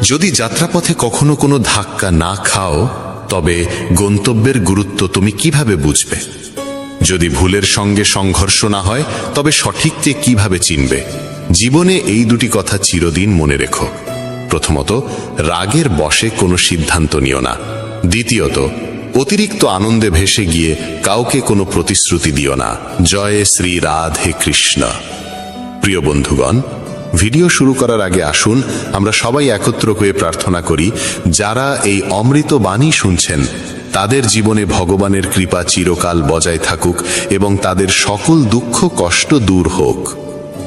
যদি যাত্রাপথে কখনো কোনো ধাক্কা না খাও, তবে গন্তব্যের গুরুত্ব তুমি কিভাবে বুঝবে? যদি ভুলের সঙ্গে সংঘর্ষ না হয়, তবে সঠিককে কিভাবে চিনবে? জীবনে এই দুটি কথা চিরদিন মনে রেখো। প্রথমত, রাগের বশে কোনো সিদ্ধান্ত নিও না। দ্বিতীয়ত, অতিরিক্ত আনন্দে ভেসে গিয়ে কাউকে কোনো প্রতিশ্রুতি দিও না। জয় শ্রী রাধে কৃষ্ণ। প্রিয় বন্ধুগণ, ভিডিও শুরু করার আগে আসুন আমরা সবাই একত্র হয়ে প্রার্থনা করি, যারা এই অমৃত বাণী শুনছেন তাদের জীবনে ভগবানের কৃপা চিরকাল বজায় থাকুক এবং তাদের সকল দুঃখ কষ্ট দূর হোক।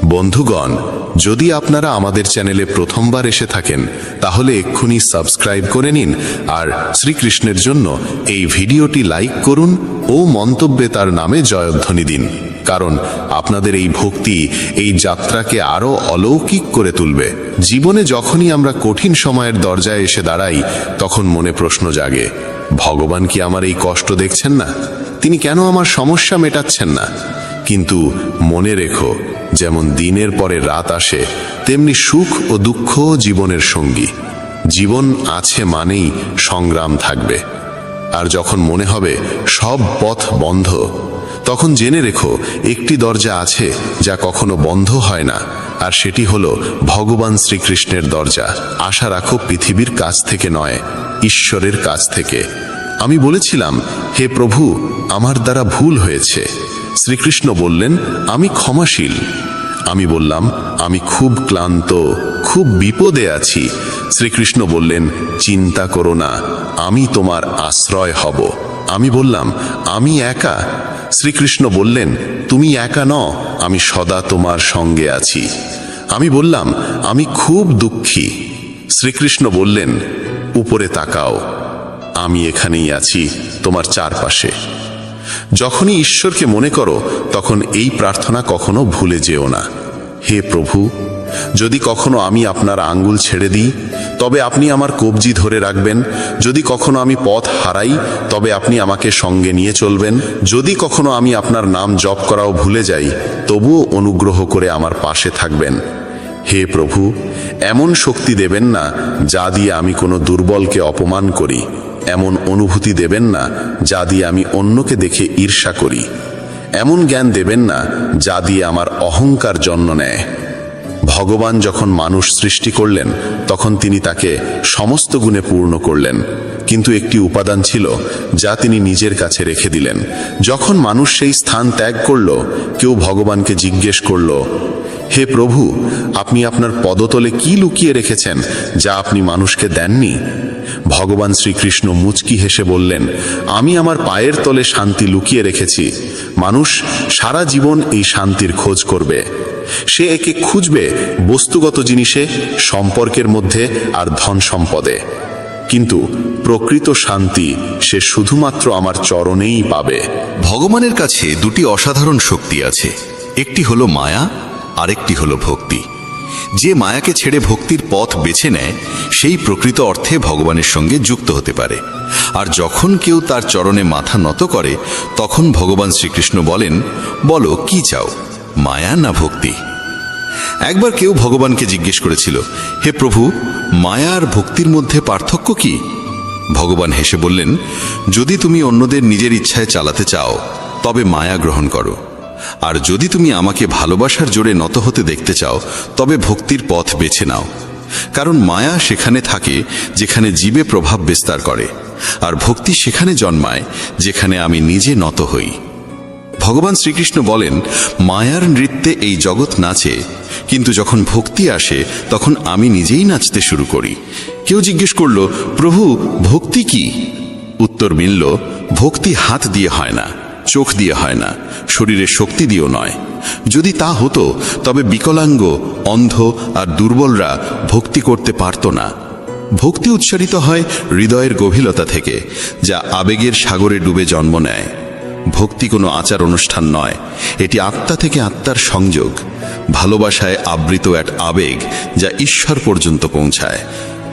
বন্ধুগণ, যদি আপনারা আমাদের চ্যানেলে প্রথমবার এসে থাকেন, তাহলে এক্ষুনি সাবস্ক্রাইব করে নিন আর শ্রীকৃষ্ণের জন্য এই ভিডিওটি লাইক করুন ও মন্তব্যে তার নামে জয়ধ্বনি দিন, কারণ আপনাদের এই ভক্তি এই যাত্রাকে আরো অলৌকিক করে তুলবে। জীবনে যখনই আমরা কঠিন সময়ের দরজায় এসে দাঁড়াই, তখন মনে প্রশ্ন জাগে, ভগবান কি আমার এই কষ্ট দেখছেন না? তিনি কেন আমার সমস্যা মেটাচ্ছেন না? কিন্তু মনে রেখো, যেমন দিনের পরে রাত আসে, তেমনি সুখ ও দুঃখ জীবনের সঙ্গী। জীবন আছে মানেই সংগ্রাম থাকবে। আর যখন মনে হবে সব পথ বন্ধ, তখন জেনে রেখো একটি দরজা আছে যা কখনো বন্ধ হয় না, আর সেটি হলো ভগবান শ্রীকৃষ্ণের দরজা। আশা রাখো পৃথিবীর কাছ থেকে নয়, ঈশ্বরের কাছ থেকে। আমি বলেছিলাম, হে প্রভু, আমার দ্বারা ভুল হয়েছে। শ্রীকৃষ্ণ বললেন, আমি ক্ষমাশীল। আমি বললাম, আমি খুব ক্লান্ত, খুব বিপদে আছি। শ্রীকৃষ্ণ বললেন, চিন্তা করো না, আমি তোমার আশ্রয় হব। আমি বললাম, আমি একা। শ্রীকৃষ্ণ বললেন, তুমি একা নও, আমি সদা তোমার সঙ্গে আছি। আমি বললাম, আমি খুব দুঃখী। শ্রীকৃষ্ণ বললেন, উপরে তাকাও, আমি এখানেই আছি তোমার চারপাশে। যখনই ঈশ্বরকে মনে করো, তখন এই প্রার্থনা কখনো ভুলে যেও না। হে প্রভু, যদি কখনো আমি আপনার আঙ্গুল ছেড়ে দিই, তবে আপনি আমার কবজি ধরে রাখবেন। যদি কখনো আমি পথ হারাই, তবে আপনি আমাকে সঙ্গে নিয়ে চলবেন। যদি কখনো আমি আপনার নাম জপ করাও ভুলে যাই, তবুও অনুগ্রহ করে আমার পাশে থাকবেন। হে প্রভু, এমন শক্তি দেবেন না যা দিয়ে আমি কোনো দুর্বলকে অপমান করি। এমন অনুভূতি দেবেন না যা দিয়ে আমি অন্যকে দেখে ঈর্ষা করি। এমন জ্ঞান দেবেন না যা দিয়ে আমার অহংকার জন্ম নেয়। ভগবান যখন মানুষ সৃষ্টি করলেন, তখন তিনি তাকে সমস্ত গুণে পূর্ণ করলেন, কিন্তু একটি উপাদান ছিল যা তিনি নিজের কাছে রেখে দিলেন। যখন মানুষ সেই স্থান ত্যাগ করল, কেউ ভগবানকে জিজ্ঞেস করল, হে প্রভু, আপনি আপনার পদতলে কি লুকিয়ে রেখেছেন যা আপনি মানুষকে দেননি? ভগবান শ্রীকৃষ্ণ মুচকি হেসে বললেন, আমি আমার পায়ের তলে শান্তি লুকিয়ে রেখেছি। মানুষ সারা জীবন এই শান্তির খোঁজ করবে। সে একে খুঁজবে বস্তুগত জিনিসে, সম্পর্কের মধ্যে আর ধন সম্পদে, কিন্তু প্রকৃত শান্তি সে শুধুমাত্র আমার চরণেই পাবে। ভগবানের কাছে দুটি অসাধারণ শক্তি আছে, একটি হলো মায়া, আরেকটি হলো ভক্তি। যে মায়াকে ছেড়ে ভক্তির পথ বেছে নেয়, সেই প্রকৃত অর্থে ভগবানের সঙ্গে যুক্ত হতে পারে। আর যখন কেউ তার চরণে মাথা নত করে, তখন ভগবান শ্রীকৃষ্ণ বলেন, বলো কি চাও, মায়া না ভক্তি? একবার কেউ ভগবানকে জিজ্ঞেস করেছিল, হে প্রভু, মায়া আর ভক্তির মধ্যে পার্থক্য কি? ভগবান হেসে বললেন, যদি তুমি অন্যদের নিজের ইচ্ছায় চালাতে চাও, তবে মায়া গ্রহণ করো। আর যদি তুমি আমাকে ভালোবাসার জোরে নত হতে দেখতে চাও, তবে ভক্তির পথ বেছে নাও। কারণ মায়া সেখানে থাকে যেখানে জীবে প্রভাব বিস্তার করে, আর ভক্তি সেখানে জন্মায় যেখানে আমি নিজে নত হই। ভগবান শ্রীকৃষ্ণ বলেন, মায়ার নৃত্যে এই জগৎ নাচে, কিন্তু যখন ভক্তি আসে, তখন আমি নিজেই নাচতে শুরু করি। কেউ জিজ্ঞেস করল, প্রভু, ভক্তি কি? উত্তর মিলল, ভক্তি হাত দিয়ে হয় না, চোখ দিয়ে হয় না, শরীরের শক্তি দিয়েও নয়। যদি তা হতো, তবে বিকলাঙ্গ, অন্ধ আর দুর্বলরা ভক্তি করতে পারত না। ভক্তি উচ্চারিত হয় হৃদয়ের গভীরতা থেকে, যা আবেগের সাগরে ডুবে জন্ম নেয়। ভক্তি কোনো আচার অনুষ্ঠান নয়, এটি আত্মা থেকে আত্মার সংযোগ। ভালোবাসায় আবৃত এক আবেগ যা ঈশ্বর পর্যন্ত পৌঁছায়।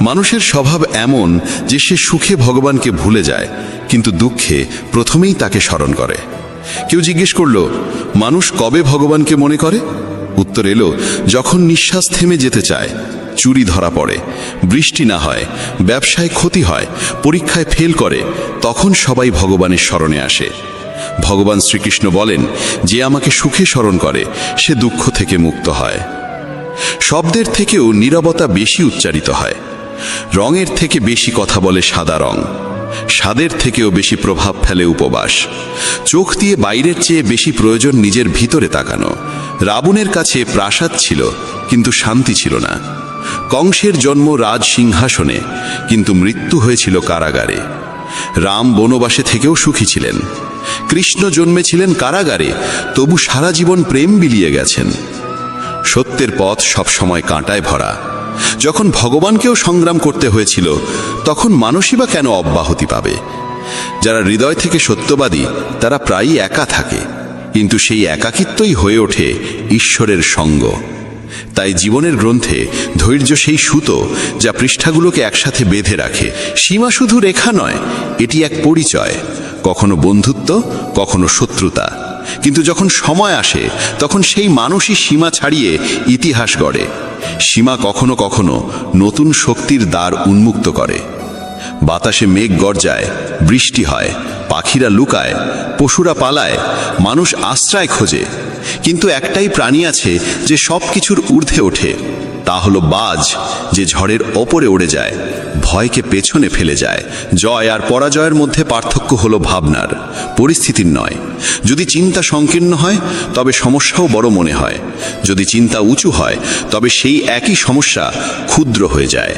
মানুষের স্বভাব এমন যে সে সুখে ভগবানকে ভুলে যায়, কিন্তু দুঃখে প্রথমেই তাকে স্মরণ করে। কেউ জিজ্ঞেস করল, মানুষ কবে ভগবানকে মনে করে? উত্তর এলো, যখন নিঃশ্বাস থেমে যেতে চায়। চুরি ধরা পড়ে, বৃষ্টি না হয়, ব্যবসায় ক্ষতি হয়, পরীক্ষায় ফেল করে, তখন সবাই ভগবানের শরণে আসে। ভগবান শ্রীকৃষ্ণ বলেন, যে আমাকে সুখে স্মরণ করে সে দুঃখ থেকে মুক্ত হয়। শব্দের থেকেও নীরবতা বেশি উচ্চারিত হয়। রঙের থেকে বেশি কথা বলে সাদা রং, স্বাদের থেকেও বেশি প্রভাব ফেলে উপবাস। চোখ দিয়ে বাইরের চেয়ে বেশি প্রয়োজন নিজের ভিতরে তাকানো। রাবণের কাছে প্রাসাদ ছিল কিন্তু শান্তি ছিল না। কংসের জন্ম রাজ সিংহাসনে কিন্তু মৃত্যু হয়েছিল কারাগারে। রাম বনবাসে থেকেও সুখী ছিলেন। কৃষ্ণ জন্মেছিলেন কারাগারে, তবু সারা জীবন প্রেম বিলিয়ে গেছেন। সত্যের পথ সবসময় কাঁটায় ভরা। যখন ভগবানকেও সংগ্রাম করতে হয়েছিল, তখন মানুষই বা কেন অব্যাহতি পাবে? যারা হৃদয় থেকে সত্যবাদী তারা প্রায়ই একা থাকে, কিন্তু সেই একাকিত্বই হয়ে ওঠে ঈশ্বরের সঙ্গ। তাই জীবনের গ্রন্থে ধৈর্য সেই সুতো যা পৃষ্ঠাগুলোকে একসাথে বেঁধে রাখে। সীমা শুধু রেখা নয়, এটি এক পরিচয়, কখনো বন্ধুত্ব, কখনো শত্রুতা। কিন্তু যখন সময় আসে তখন সেই মানুষই সীমা ছাড়িয়ে ইতিহাস গড়ে। সীমা কখনো কখনো নতুন শক্তির দ্বার উন্মুক্ত করে। বাতাসে মেঘ গর্জায়, বৃষ্টি হয়, পাখিরা লুকায়, পশুরা পালায়, মানুষ আশ্রয় খোঁজে। কিন্তু একটাই প্রাণী আছে যে সব কিছুর ঊর্ধ্বে ওঠে, তা হলো বাজ, যে ঝড়ের ওপরে উড়ে যায়, ভয়কে পেছনে ফেলে যায়। জয় আর পরাজয়ের মধ্যে পার্থক্য হলো ভাবনার, পরিস্থিতির নয়। যদি চিন্তা সংকীর্ণ হয় তবে সমস্যাও বড় মনে হয়। যদি চিন্তা উঁচু হয় তবে সেই একই সমস্যা ক্ষুদ্র হয়ে যায়।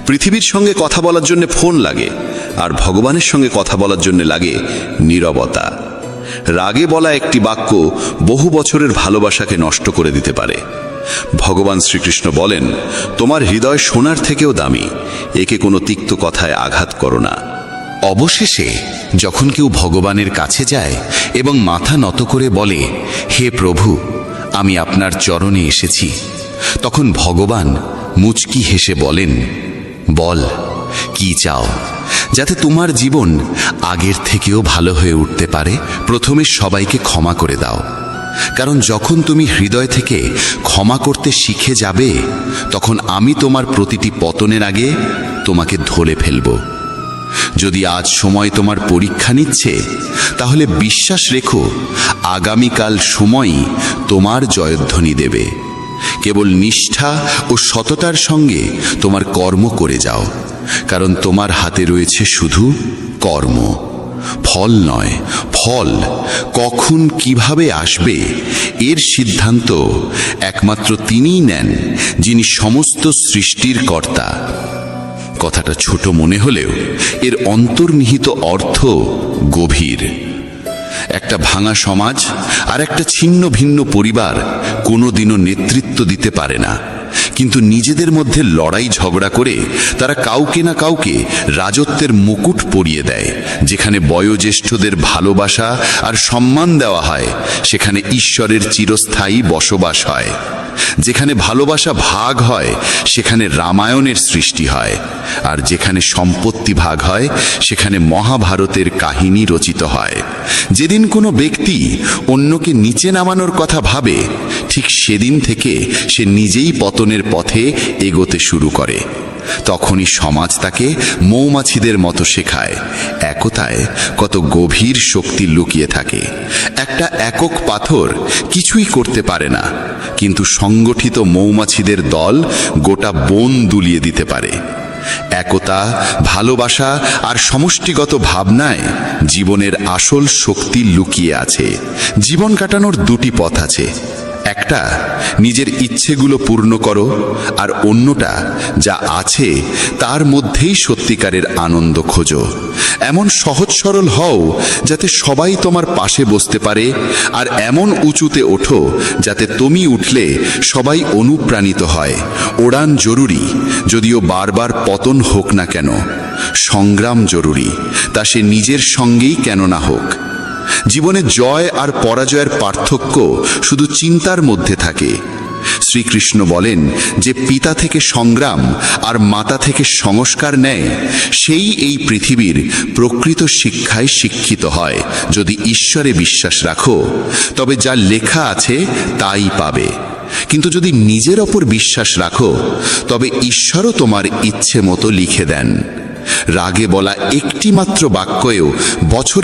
পৃথিবীর সঙ্গে কথা বলার জন্য ফোন লাগে, আর ভগবানের সঙ্গে কথা বলার জন্য লাগে নীরবতা। রাগে বলা একটি বাক্য বহু বছরের ভালোবাসাকে নষ্ট করে দিতে পারে। ভগবান শ্রীকৃষ্ণ বলেন, তোমার হৃদয় সোনার থেকেও দামি, একে কোনো তিক্ত কথায় আঘাত করো না। অবশেষে যখন কেউ ভগবানের কাছে যায় এবং মাথা নত করে বলে, হে প্রভু, আমি আপনার চরণে এসেছি, তখন ভগবান মুচকি হেসে বলেন, বল কি চাও, যাতে তোমার জীবন আগের থেকেও ভালো হয়ে উঠতে পারে। প্রথমে সবাইকে ক্ষমা করে দাও, কারণ যখন তুমি হৃদয় থেকে ক্ষমা করতে শিখে যাবে, তখন আমি তোমার প্রতিটি পতনের আগে তোমাকে ধরে ফেলব। যদি আজ সময় তোমার পরীক্ষা নিচ্ছে, তাহলে বিশ্বাস রেখো, আগামীকাল সময়ই তোমার জয়ধ্বনি দেবে। কেবল নিষ্ঠা ও সততার সঙ্গে তোমার কর্ম করে যাও, কারণ তোমার হাতে রয়েছে শুধু কর্ম, ফল নয়। ফল কখন কিভাবে আসবে এর সিদ্ধান্ত একমাত্র তিনিই নেন, যিনি সমস্ত সৃষ্টির কর্তা। কথাটা ছোট মনে হলেও এর অন্তর্নিহিত অর্থ গভীর। একটা ভাঙা সমাজ আর একটা ছিন্ন ভিন্ন পরিবার কোনোদিনও নেতৃত্ব দিতে পারে না, কিন্তু নিজেদের মধ্যে লড়াই ঝগড়া করে তারা কাউকে না কাউকে রাজত্বের মুকুট পরিয়ে দেয়। যেখানে বয়োজ্যেষ্ঠদের ভালোবাসা আর সম্মান দেওয়া হয়, সেখানে ঈশ্বরের চিরস্থায়ী বসবাস হয়। যেখানে ভালোবাসা ভাগ হয়, সেখানে রামায়ণের সৃষ্টি হয়। আর যেখানে সম্পত্তি ভাগ হয়, সেখানে মহাভারতের কাহিনী রচিত হয়। যেদিন কোনো ব্যক্তি অন্যকে নিচে নামানোর কথা ভাবে, ঠিক সেদিন থেকে সে নিজেই পতনের পথে এগোতে শুরু করে। তখনই সমাজ তাকে মৌমাছিদের মতো শেখায়, একতায় কত গভীর শক্তি লুকিয়ে থাকে। একটা একক পাথর কিছুই করতে পারে না, কিন্তু সংগঠিত মৌমাছিদের দল গোটা বন দুলিয়ে দিতে পারে। একতা, ভালোবাসা আর সমষ্টিগত ভাবনায় জীবনের আসল শক্তি লুকিয়ে আছে। জীবন কাটানোর দুটি পথ আছে, একটা নিজের ইচ্ছেগুলো পূর্ণ করো, আর অন্যটা যা আছে তার মধ্যেই সত্যিকারের আনন্দ খোঁজো। এমন সহজ সরল হও যাতে সবাই তোমার পাশে বসতে পারে, আর এমন উঁচুতে ওঠো যাতে তুমি উঠলে সবাই অনুপ্রাণিত হয়। ওড়ান জরুরি, যদিও বারবার পতন হোক না কেন। সংগ্রাম জরুরি, তা সে নিজের সঙ্গেই কেন না হোক। জীবনে জয় আর পরাজয়ের পার্থক্য শুধু চিন্তার মধ্যে থাকে। শ্রীকৃষ্ণ বলেন, যে পিতা থেকে সংগ্রাম আর মাতা থেকে সংস্কার নেয়, সেই এই পৃথিবীর প্রকৃত শিক্ষায় শিক্ষিত হয়। যদি ঈশ্বরে বিশ্বাস রাখো, তবে যা লেখা আছে তাই পাবে। কিন্তু যদি নিজের ওপর বিশ্বাস রাখো তবে ঈশ্বরও তোমার ইচ্ছে মতো লিখে দেন। রাগে বলা একটি মাত্র বাক্যেও বছর